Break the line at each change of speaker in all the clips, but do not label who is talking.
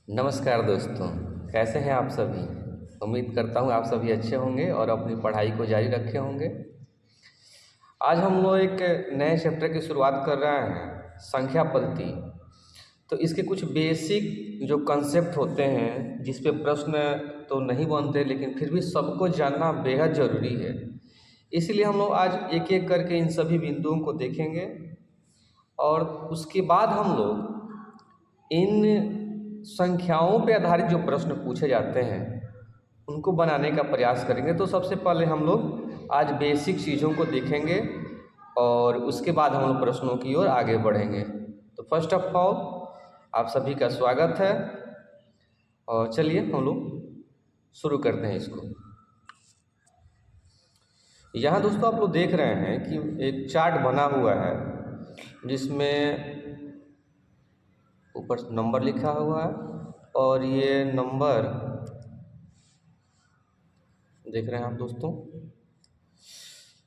नमस्कार दोस्तों, कैसे हैं आप सभी। उम्मीद करता हूं आप सभी अच्छे होंगे और अपनी पढ़ाई को जारी रखे होंगे। आज हम लोग एक नए चैप्टर की शुरुआत कर रहे हैं, संख्या पद्धति। तो इसके कुछ बेसिक जो कंसेप्ट होते हैं जिस पे प्रश्न तो नहीं बनते, लेकिन फिर भी सबको जानना बेहद ज़रूरी है। इसलिए हम लोग आज एक एक करके इन सभी बिंदुओं को देखेंगे और उसके बाद हम लोग इन संख्याओं पे आधारित जो प्रश्न पूछे जाते हैं उनको बनाने का प्रयास करेंगे। तो सबसे पहले हम लोग आज बेसिक चीज़ों को देखेंगे और उसके बाद हम लोग प्रश्नों की ओर आगे बढ़ेंगे। तो फर्स्ट ऑफ ऑल आप सभी का स्वागत है और चलिए हम लोग शुरू करते हैं इसको। यहाँ दोस्तों आप लोग देख रहे हैं कि एक चार्ट बना हुआ है जिसमें ऊपर नंबर लिखा हुआ है और ये नंबर देख रहे हैं आप दोस्तों।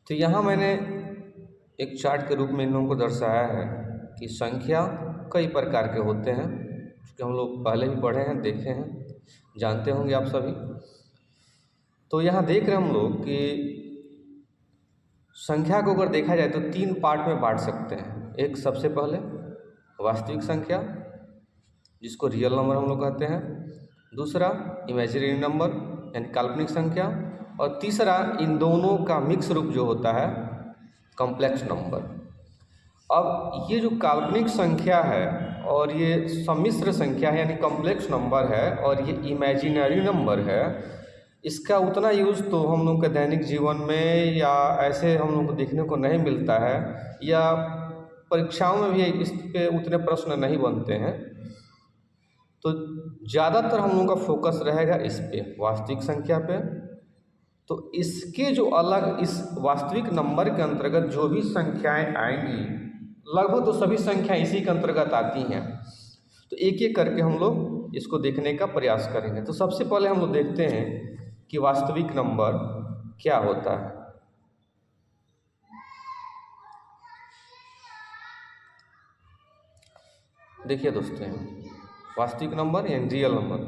तो यहाँ मैंने एक चार्ट के रूप में इन लोगों को दर्शाया है कि संख्या कई प्रकार के होते हैं, क्योंकि हम लोग पहले भी पढ़े हैं, देखे हैं, जानते होंगे आप सभी। तो यहाँ देख रहे हैं हम लोग कि संख्या को अगर देखा जाए तो तीन पार्ट में बांट सकते हैं। एक सबसे पहले वास्तविक संख्या जिसको रियल नंबर हम लोग कहते हैं, दूसरा इमेजिनरी नंबर यानी काल्पनिक संख्या, और तीसरा इन दोनों का मिक्स रूप जो होता है कॉम्प्लेक्स नंबर। अब ये जो काल्पनिक संख्या है और ये सम्मिश्र संख्या है यानी कॉम्प्लेक्स नंबर है और ये इमेजिनरी नंबर है, इसका उतना यूज़ तो हम लोग के दैनिक जीवन में या ऐसे हम लोग को देखने को नहीं मिलता है, या परीक्षाओं में भी इस पे उतने प्रश्न नहीं बनते हैं। तो ज़्यादातर हम लोगों का फोकस रहेगा इस पे, वास्तविक संख्या पे। तो इसके जो अलग इस वास्तविक नंबर के अंतर्गत जो भी संख्याएं आएंगी, लगभग तो सभी संख्याएं इसी के अंतर्गत आती हैं। तो एक एक करके हम लोग इसको देखने का प्रयास करेंगे। तो सबसे पहले हम लोग देखते हैं कि वास्तविक नंबर क्या होता है। देखिए दोस्तों, वास्तविक नंबर यानी रियल नंबर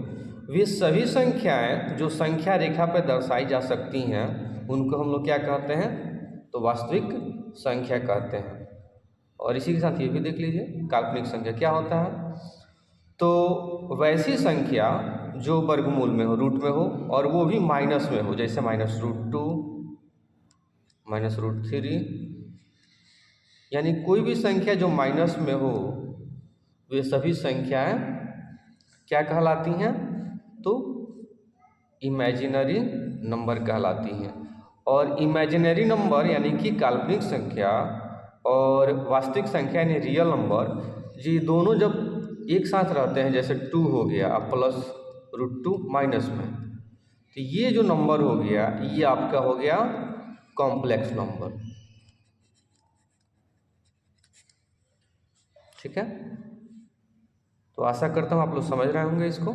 वे सभी संख्याएं जो संख्या रेखा पर दर्शाई जा सकती हैं उनको हम लोग क्या कहते हैं, तो वास्तविक संख्या कहते हैं। और इसी के साथ ये भी देख लीजिए काल्पनिक संख्या क्या होता है। तो वैसी संख्या जो वर्गमूल में हो, रूट में हो, और वो भी माइनस में हो, जैसे -√2, -√3, यानी कोई भी संख्या जो माइनस में हो वे सभी संख्याएं क्या कहलाती हैं, तो इमेजिनरी नंबर कहलाती हैं। और इमेजिनरी नंबर यानी कि काल्पनिक संख्या और वास्तविक संख्या यानी रियल नंबर, ये दोनों जब एक साथ रहते हैं, जैसे 2 हो गया अब +√2 माइनस में, तो ये जो नंबर हो गया ये आपका हो गया कॉम्प्लेक्स नंबर। ठीक है, तो आशा करता हूँ आप लोग समझ रहे होंगे इसको।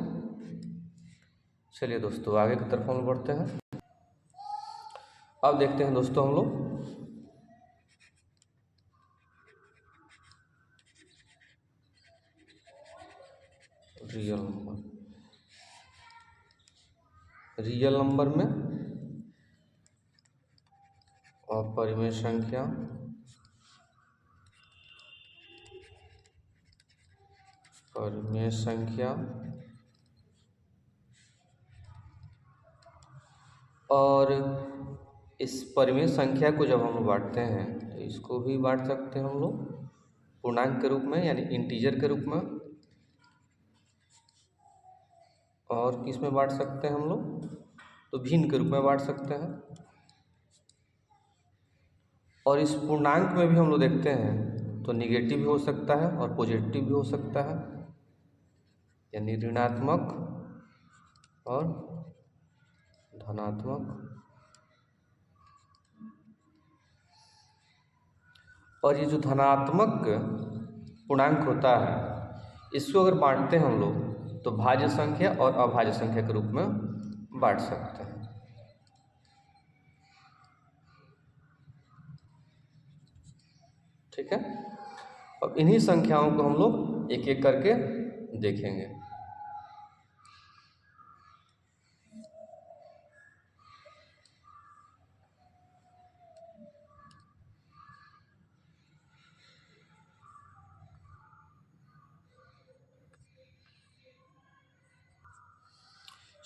चलिए दोस्तों आगे की तरफ हम बढ़ते हैं। अब देखते हैं दोस्तों हम लोग रियल नंबर। रियल नंबर में अपरिमेय संख्या, परिमेय संख्या और इस परिमेय संख्या को जब हम बांटते हैं तो इसको भी बांट सकते हैं हम लोग पूर्णांक के रूप में यानी इंटीजर के रूप में, और किस में बांट सकते हैं हम लोग, तो भिन्न के रूप में बांट सकते हैं। और इस पूर्णांक में भी हम लोग देखते हैं तो निगेटिव भी हो सकता है और पॉजिटिव भी हो सकता है, यानी ऋणात्मक और धनात्मक। और ये जो धनात्मक पूर्णांक होता है इसको अगर बांटते हैं हम लोग तो भाज्य संख्या और अभाज्य संख्या के रूप में बांट सकते हैं। ठीक है, अब इन्हीं संख्याओं को हम लोग एक एक करके देखेंगे।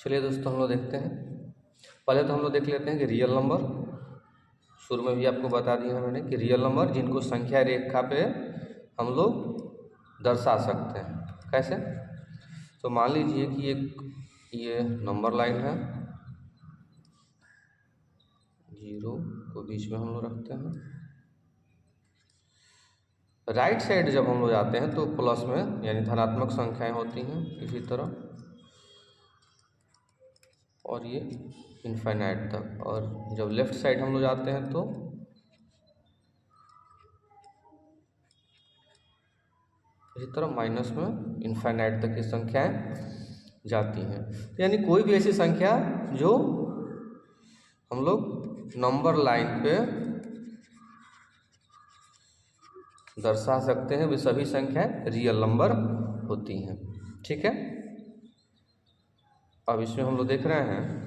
चलिए दोस्तों हम लोग देखते हैं। पहले तो हम लोग देख लेते हैं कि रियल नंबर, शुरू में भी आपको बता दिया है मैंने कि रियल नंबर जिनको संख्या रेखा पे हम लोग दर्शा सकते हैं। कैसे? तो मान लीजिए कि एक ये नंबर लाइन है, 0 को बीच में हम लोग रखते हैं। राइट साइड जब हम लोग जाते हैं तो प्लस में यानी धनात्मक संख्याएं होती हैं इसी तरह, और ये इनफाइनाइट तक। और जब लेफ्ट साइड हम लोग जाते हैं तो इसी तरह माइनस में इनफाइनाइट तक की संख्याएं जाती हैं। तो यानी कोई भी ऐसी संख्या जो हम लोग नंबर लाइन पे दर्शा सकते हैं वे सभी संख्याएं रियल नंबर होती हैं। ठीक है, अब इसमें हम लोग देख रहे हैं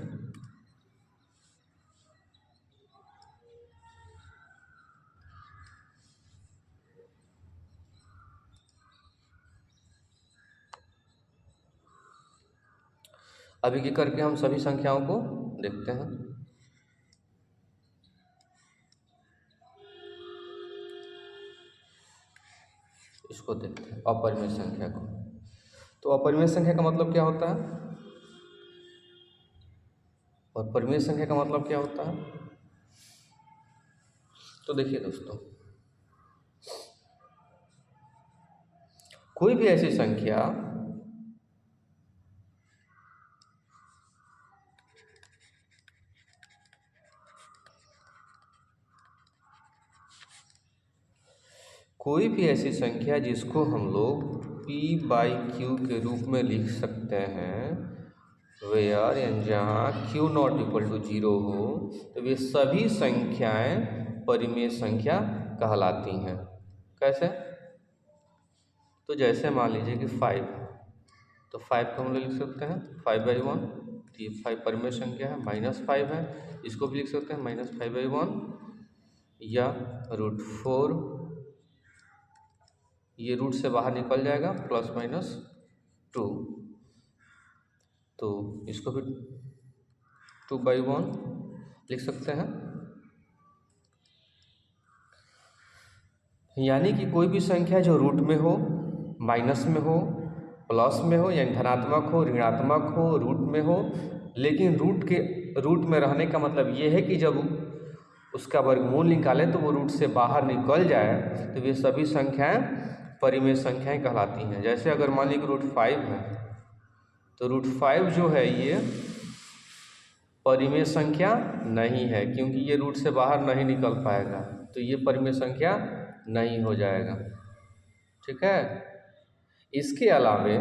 अभी की करके हम सभी संख्याओं को देखते हैं। इसको देखते हैं अपरिमेय संख्या को। तो अपरिमेय संख्या का मतलब क्या होता है और परिमेय संख्या का मतलब क्या होता है? तो देखिए दोस्तों, कोई भी ऐसी संख्या जिसको हम लोग p/q के रूप में लिख सकते हैं, वेयर यानी जहाँ q नॉट इक्वल टू 0 हो, तो वे सभी संख्याएं परिमेय संख्या कहलाती हैं। कैसे? तो जैसे मान लीजिए कि 5, तो 5 को हम लोग लिख सकते हैं 5/1, तो ये 5 परिमेय संख्या है। -5 है, इसको भी लिख सकते हैं -5/1, या √4, ये रूट से बाहर निकल जाएगा +-2, तो इसको भी 2/1 लिख सकते हैं। यानी कि कोई भी संख्या जो रूट में हो, माइनस में हो, प्लस में हो यानी धनात्मक हो, ऋणात्मक हो, रूट में हो, लेकिन रूट में रहने का मतलब ये है कि जब उसका वर्गमूल निकालें तो वो रूट से बाहर निकल जाए, तो वे सभी संख्याएं परिमेय संख्याएं कहलाती हैं। जैसे अगर मान लीजिए √5 है, तो √5 जो है ये परिमेय संख्या नहीं है, क्योंकि ये रूट से बाहर नहीं निकल पाएगा, तो ये परिमेय संख्या नहीं हो जाएगा। ठीक है, इसके अलावे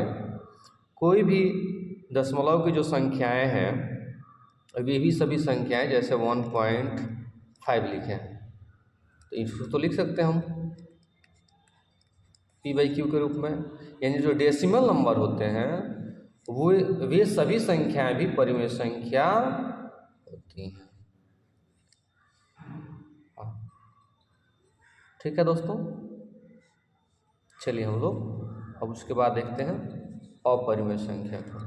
कोई भी दशमलव की जो संख्याएं हैं, वे भी सभी संख्याएं जैसे 1.5 लिखें, तो इसको तो लिख सकते हैं हम p/q के रूप में। यानी जो डेसिमल नंबर होते हैं वो वे सभी संख्याएं भी परिमेय संख्या होती हैं। ठीक है दोस्तों, चलिए हम लोग अब उसके बाद देखते हैं अपरिमेय संख्या को।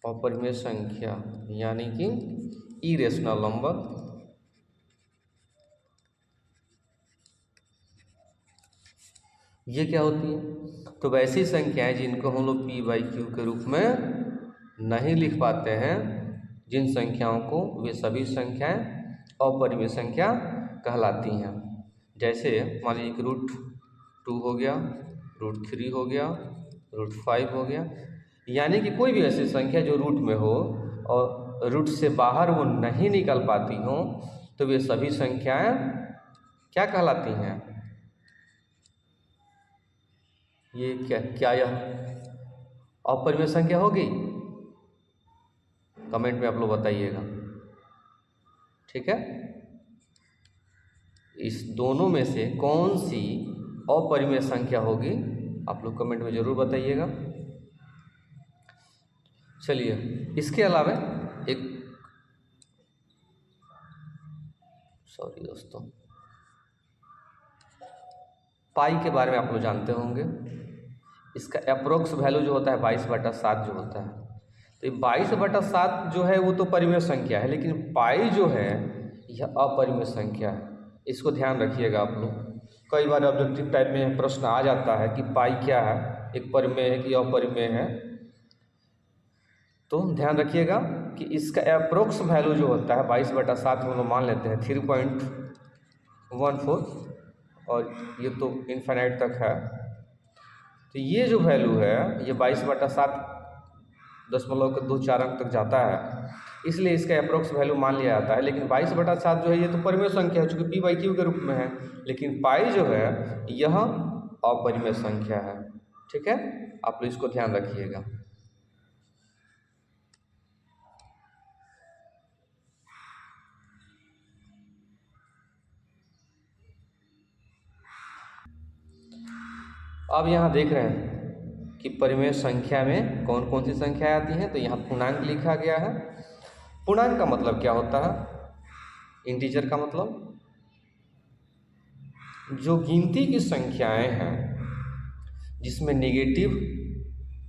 अपरिमेय संख्या यानी कि इरेशनल नंबर, ये क्या होती है? तो वैसी संख्याएं जिनको हम लोग p/q के रूप में नहीं लिख पाते हैं, जिन संख्याओं को वे सभी संख्याएं अपरिमेय संख्या कहलाती हैं। जैसे मान लीजिए कि √2 हो गया, √3 हो गया, √5 हो गया। यानी कि कोई भी ऐसी संख्या जो रूट में हो और रूट से बाहर वो नहीं निकल पाती हो, तो वे सभी संख्याएं क्या कहलाती हैं? ये क्या यह अपरिमेय संख्या होगी? कमेंट में आप लोग बताइएगा। ठीक है, इस दोनों में से कौन सी अपरिमेय संख्या होगी, आप लोग कमेंट में ज़रूर बताइएगा। चलिए, इसके अलावा एक दोस्तों, पाई के बारे में आप लोग जानते होंगे। इसका अप्रोक्स वैल्यू जो होता है 22/7 जो होता है। तो ये 22/7 जो है वो तो परिमेय संख्या है, लेकिन पाई जो है यह अपरिमेय संख्या है। इसको ध्यान रखिएगा आप लोग। कई बार ऑब्जेक्टिव टाइप में प्रश्न आ जाता है कि पाई क्या है, एक परिमेय है कि अपरिमेय है। तो ध्यान रखिएगा कि इसका अप्रोक्स वैल्यू जो होता है 22/7 हम लोग मान लेते हैं 3.14, और ये तो इनफाइनाइट तक है। तो ये जो वैल्यू है ये 22/7.24 अंक तक जाता है, इसलिए इसका अप्रोक्स वैल्यू मान लिया जाता है। लेकिन 22/7 जो है ये तो परिमेय संख्या है, चूँकि p/q के रूप में है, लेकिन पाई जो है यह अपरिमेय संख्या है। ठीक है, आप लोग इसको ध्यान रखिएगा। अब यहाँ देख रहे हैं कि परिमेय संख्या में कौन कौन सी संख्या आती हैं। तो यहाँ पूर्णांक लिखा गया है। पूर्णांक का मतलब क्या होता है? इंटीजर का मतलब जो गिनती की संख्याएं हैं जिसमें नेगेटिव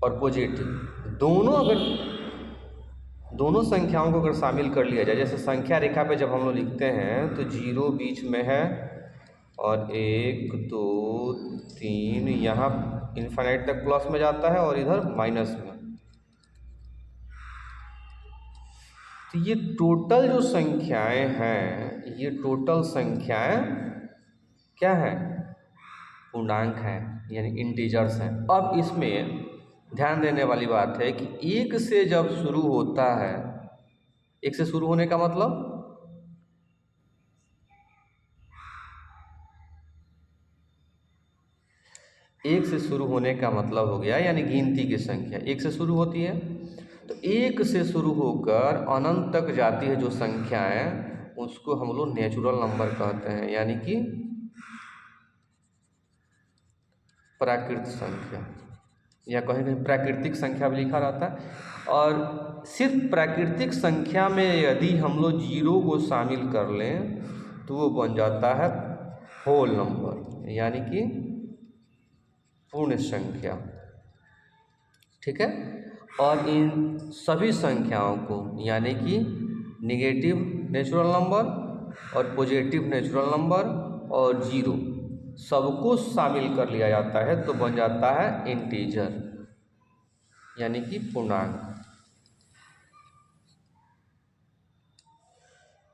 और पॉजिटिव दोनों संख्याओं को अगर शामिल कर लिया जाए, जैसे संख्या रेखा पे जब हम लोग लिखते हैं तो 0 बीच में है और 1 2 3 यहाँ इनफाइनाइट तक प्लस में जाता है और इधर माइनस में। तो ये टोटल जो संख्याएं हैं, ये टोटल संख्याएं क्या है? पूर्णांक है, यानी इंटीजर्स हैं। अब इसमें ध्यान देने वाली बात है कि एक से जब शुरू होता है, एक से शुरू होने का मतलब एक से शुरू होने का मतलब हो गया, यानी गिनती की संख्या एक से शुरू होती है। तो एक से शुरू होकर अनंत तक जाती है जो संख्याएं, उसको हम लोग नेचुरल नंबर कहते हैं, यानी कि प्राकृत संख्या, या कहीं कहीं प्राकृतिक संख्या भी लिखा रहता है। और सिर्फ प्राकृतिक संख्या में यदि हम लोग 0 को शामिल कर लें तो वो बन जाता है होल नंबर, यानी कि पूर्ण संख्या। ठीक है, और इन सभी संख्याओं को, यानी कि निगेटिव नेचुरल नंबर और पॉजिटिव नेचुरल नंबर और 0, सबको शामिल कर लिया जाता है तो बन जाता है इंटीजर, यानी कि पूर्णांक।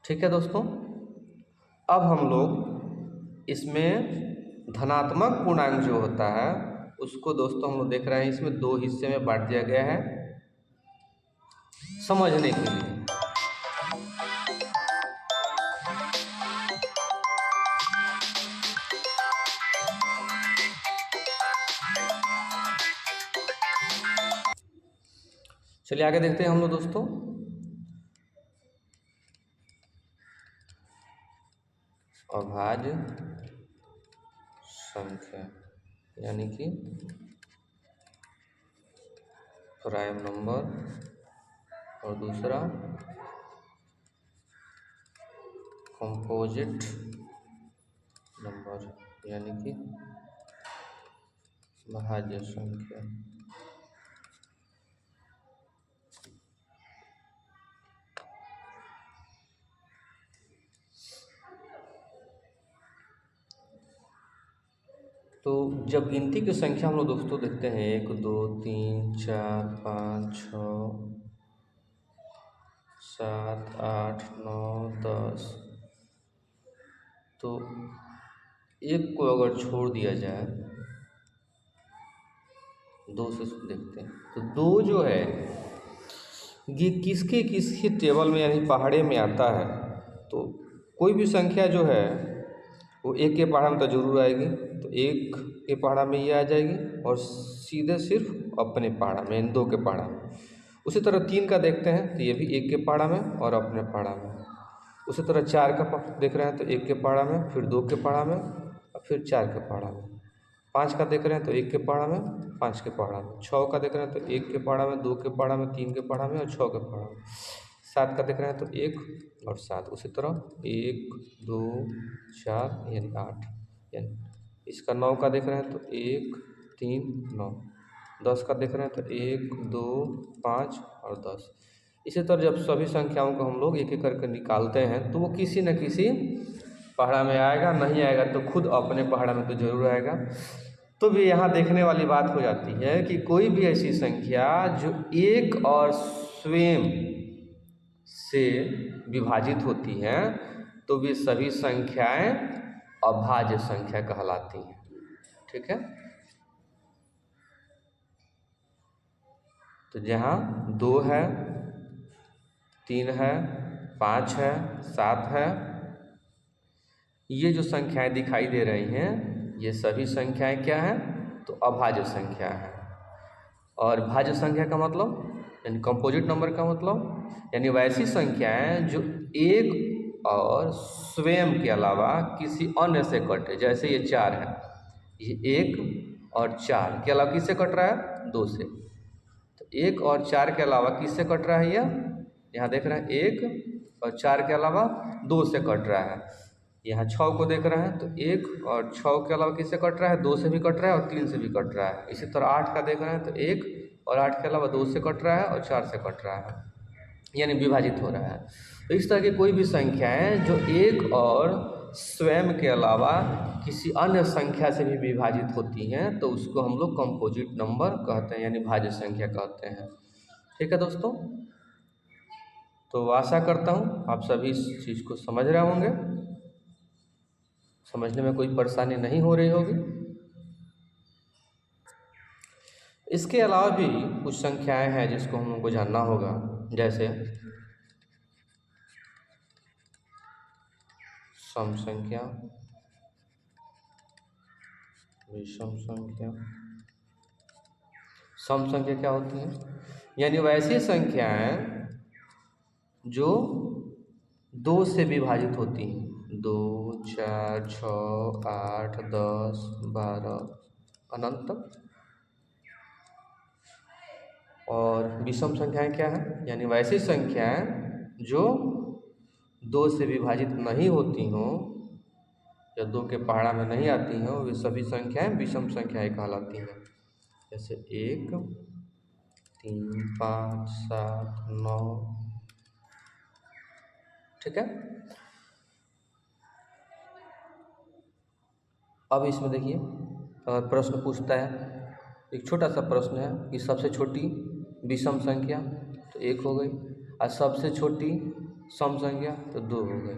ठीक है दोस्तों, अब हम लोग इसमें धनात्मक पूर्णांक जो होता है उसको दोस्तों हम लोग देख रहे हैं, इसमें 2 हिस्से में बांट दिया गया है समझने के लिए। चलिए आगे देखते हैं हम लोग दोस्तों। अभाज्य संख्या, यानी कि प्राइम नंबर, और दूसरा कंपोजिट नंबर, यानी कि भाज्य संख्या। तो जब गिनती की संख्या हम लोग दोस्तों देखते हैं 1 2 3 4 5 6 7 8 9 10, तो एक को अगर छोड़ दिया जाए, 2 से देखते हैं तो 2 जो है ये किसके किसके टेबल में यानी पहाड़े में आता है। तो कोई भी संख्या जो है वो 1 के पहाड़ा में तो जरूर आएगी, तो 1 के पहाड़ा में ये आ जाएगी और सीधे सिर्फ अपने पहाड़ा में, इन 2 के पहाड़ा में। उसी तरह 3 का देखते हैं तो ये भी 1 के पहाड़ा में और अपने पहाड़ा में। उसी तरह 4 का देख रहे हैं तो 1 के पहाड़ा में, फिर 2 के पहाड़ा में और फिर 4 के पहाड़ा में। 5 का देख रहे हैं तो 1 के पहाड़ा में, 5 के पहाड़ा में। 6 का देख रहे हैं तो 1 के पहाड़ा में, 2 के पहाड़ा में, 3 के पहाड़ा में और 6 के पहाड़ा में। 7 का देख रहे हैं तो 1 और 7। उसी तरह 1 2 4 यानी 8, यानी इसका 9 का देख रहे हैं तो 1 3 9। 10 का देख रहे हैं तो 1 2 5 और 10। इसी तरह जब सभी संख्याओं को हम लोग एक एक करके निकालते हैं तो वो किसी न किसी पहाड़ा में आएगा, नहीं आएगा तो खुद अपने पहाड़ा में तो जरूर आएगा। तो भी यहाँ देखने वाली बात हो जाती है कि कोई भी ऐसी संख्या जो एक और स्वयं से विभाजित होती हैं तो वे सभी संख्याएं अभाज्य संख्या कहलाती हैं। ठीक है, तो जहाँ 2 है, 3 है, 5 है, 7 है, ये जो संख्याएं दिखाई दे रही हैं ये सभी संख्याएं क्या हैं? तो अभाज्य संख्या है। और भाज्य संख्या का मतलब यानी कंपोजिट नंबर का मतलब यानी वैसी संख्याएं जो एक और स्वयं के अलावा किसी अन्य से कटे। जैसे ये 4 है, ये 1 और 4 के अलावा किससे कट रहा है? 2 से। तो 1 और 4 के अलावा किससे कट रहा है? यह यहाँ देख रहे हैं 1 और 4 के अलावा 2 से कट रहा है। यहाँ 6 को देख रहे हैं तो 1 और 6 के अलावा किससे कट रहा है? 2 से भी कट रहा है और 3 से भी कट रहा है। इसी तरह 8 का देख रहे हैं तो 1 और 8 के अलावा 2 से कट रहा है और 4 से कट रहा है, यानी विभाजित हो रहा है। तो इस तरह की कोई भी संख्याएं जो एक और स्वयं के अलावा किसी अन्य संख्या से भी विभाजित होती हैं तो उसको हम लोग कंपोजिट नंबर कहते हैं, यानी भाज्य संख्या कहते हैं। ठीक है दोस्तों, तो आशा करता हूँ आप सभी इस चीज़ को समझ रहे होंगे, समझने में कोई परेशानी नहीं हो रही होगी। इसके अलावा भी कुछ संख्याएं हैं जिसको हम लोग को जानना होगा, जैसे सम संख्या, विषम संख्या। सम संख्या क्या होती है? यानी वैसी संख्याएं जो 2 से विभाजित होती हैं, 2 4 6 8 10 12 अनंत तक। और विषम संख्याएं क्या है? यानी वैसी संख्याएं जो 2 से विभाजित नहीं होती हों या 2 के पहाड़ा में नहीं आती हों, वे सभी संख्याएं विषम संख्याएं कहलाती हैं। जैसे 1 3 5 7 9। ठीक है, अब इसमें देखिए अगर प्रश्न पूछता है, एक छोटा सा प्रश्न है कि सबसे छोटी विषम संख्या तो 1 हो गई और सबसे छोटी सम संख्या तो 2 हो गई।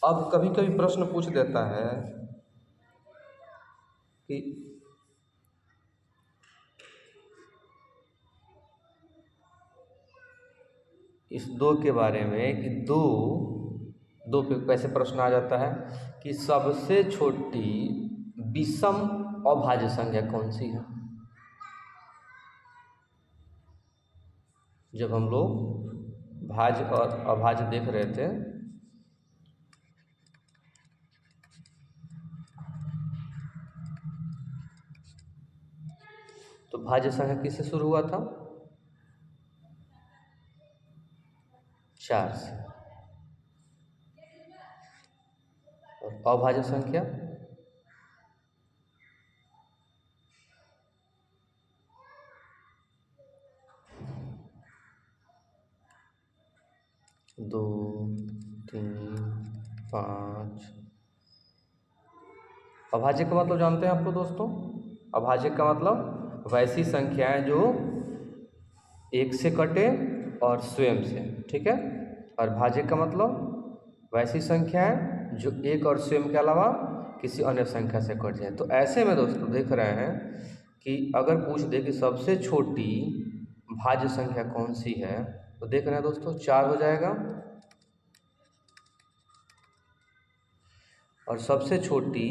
अब कभी कभी प्रश्न पूछ देता है कि इस 2 के बारे में कि 2 पे कैसे प्रश्न आ जाता है कि सबसे छोटी विषम अभाज्य संख्या कौन सी है। जब हम लोग भाज्य और अभाज्य देख रहे थे तो भाज्य संख्या किससे शुरू हुआ था? 4 से। और अभाज्य संख्या 2 3 5। अभाज्य का मतलब जानते हैं आप लोग दोस्तों? अभाज्य का मतलब वैसी संख्याएं जो 1 से कटे और स्वयं से। ठीक है, और भाज्य का मतलब वैसी संख्याएं जो 1 और स्वयं के अलावा किसी अन्य संख्या से कट जाए। तो ऐसे में दोस्तों देख रहे हैं कि अगर पूछ दे कि सबसे छोटी भाज्य संख्या कौन सी है तो देख रहे हैं दोस्तों 4 हो जाएगा, और सबसे छोटी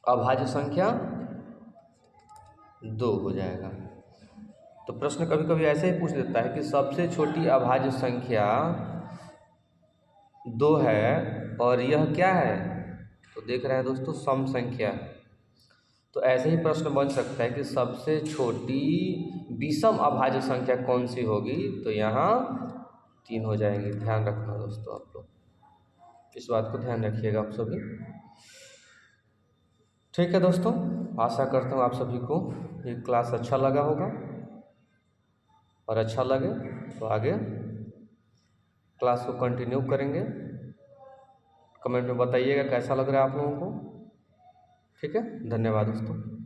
अभाज्य संख्या 2 हो जाएगा। तो प्रश्न कभी कभी ऐसे ही पूछ देता है कि सबसे छोटी अभाज्य संख्या 2 है और यह क्या है? तो देख रहे हैं दोस्तों सम संख्या। तो ऐसे ही प्रश्न बन सकता है कि सबसे छोटी विषम अभाज्य संख्या कौन सी होगी? तो यहाँ 3 हो जाएंगी। ध्यान रखना दोस्तों, आप लोग इस बात को ध्यान रखिएगा आप सभी। ठीक है दोस्तों, आशा करता हूँ आप सभी को ये क्लास अच्छा लगा होगा, और अच्छा लगे तो आगे क्लास को कंटिन्यू करेंगे। कमेंट में बताइएगा कैसा लग रहा है आप लोगों को। ठीक है, धन्यवाद दोस्तों।